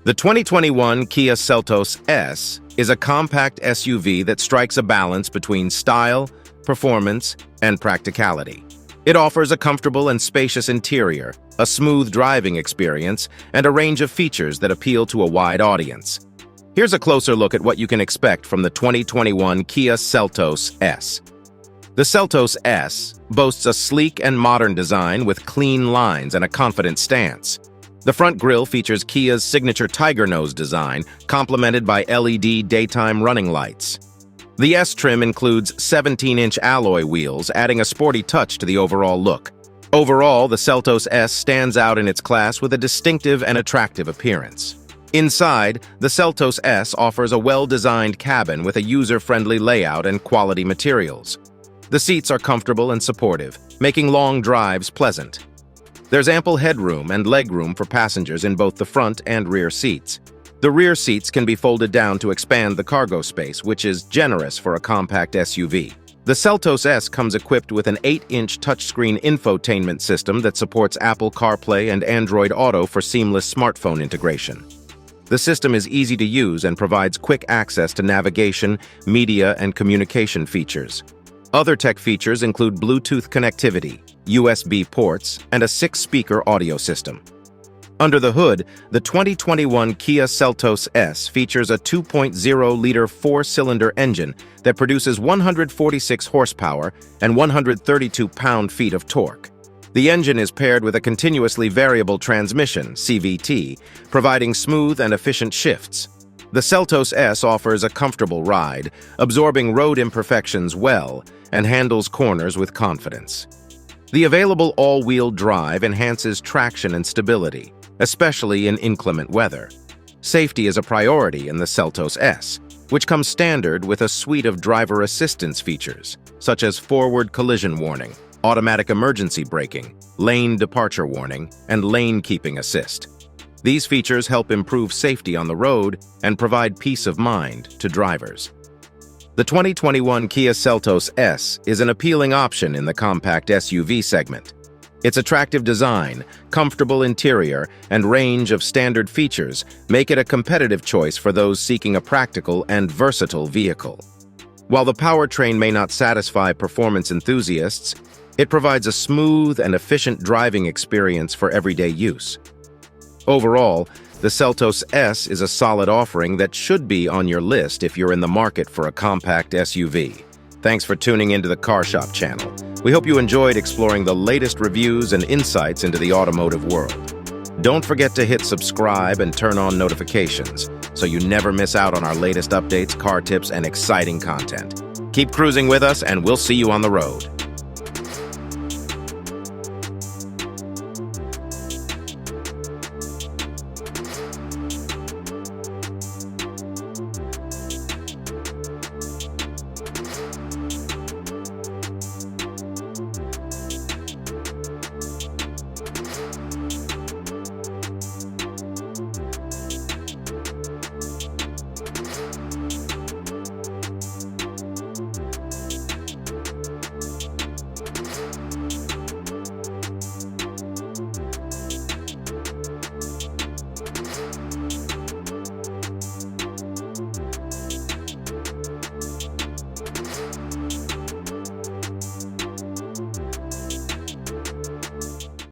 The 2021 Kia Seltos S is a compact SUV that strikes a balance between style, performance, and practicality. It offers a comfortable and spacious interior, a smooth driving experience, and a range of features that appeal to a wide audience. Here's a closer look at what you can expect from the 2021 Kia Seltos S. The Seltos S boasts a sleek and modern design with clean lines and a confident stance. The front grille features Kia's signature tiger nose design, complemented by LED daytime running lights. The S trim includes 17-inch alloy wheels, adding a sporty touch to the overall look. Overall, the Seltos S stands out in its class with a distinctive and attractive appearance. Inside, the Seltos S offers a well-designed cabin with a user-friendly layout and quality materials. The seats are comfortable and supportive, making long drives pleasant. There's ample headroom and legroom for passengers in both the front and rear seats. The rear seats can be folded down to expand the cargo space, which is generous for a compact SUV. The Seltos S comes equipped with an 8-inch touchscreen infotainment system that supports Apple CarPlay and Android Auto for seamless smartphone integration. The system is easy to use and provides quick access to navigation, media, and communication features. Other tech features include Bluetooth connectivity, USB ports, and a 6-speaker audio system. Under the hood, the 2021 Kia Seltos S features a 2.0-liter 4-cylinder engine that produces 146 horsepower and 132 pound-feet of torque. The engine is paired with a continuously variable transmission, CVT, providing smooth and efficient shifts. The Seltos S offers a comfortable ride, absorbing road imperfections well, and handles corners with confidence. The available all-wheel drive enhances traction and stability, especially in inclement weather. Safety is a priority in the Seltos S, which comes standard with a suite of driver assistance features, such as forward collision warning, automatic emergency braking, lane departure warning, and lane keeping assist. These features help improve safety on the road and provide peace of mind to drivers. The 2021 Kia Seltos S is an appealing option in the compact SUV segment. Its attractive design, comfortable interior, and range of standard features make it a competitive choice for those seeking a practical and versatile vehicle. While the powertrain may not satisfy performance enthusiasts, it provides a smooth and efficient driving experience for everyday use. Overall, the Seltos S is a solid offering that should be on your list if you're in the market for a compact SUV. Thanks for tuning into the Car Shop channel. We hope you enjoyed exploring the latest reviews and insights into the automotive world. Don't forget to hit subscribe and turn on notifications so you never miss out on our latest updates, car tips, and exciting content. Keep cruising with us, and we'll see you on the road.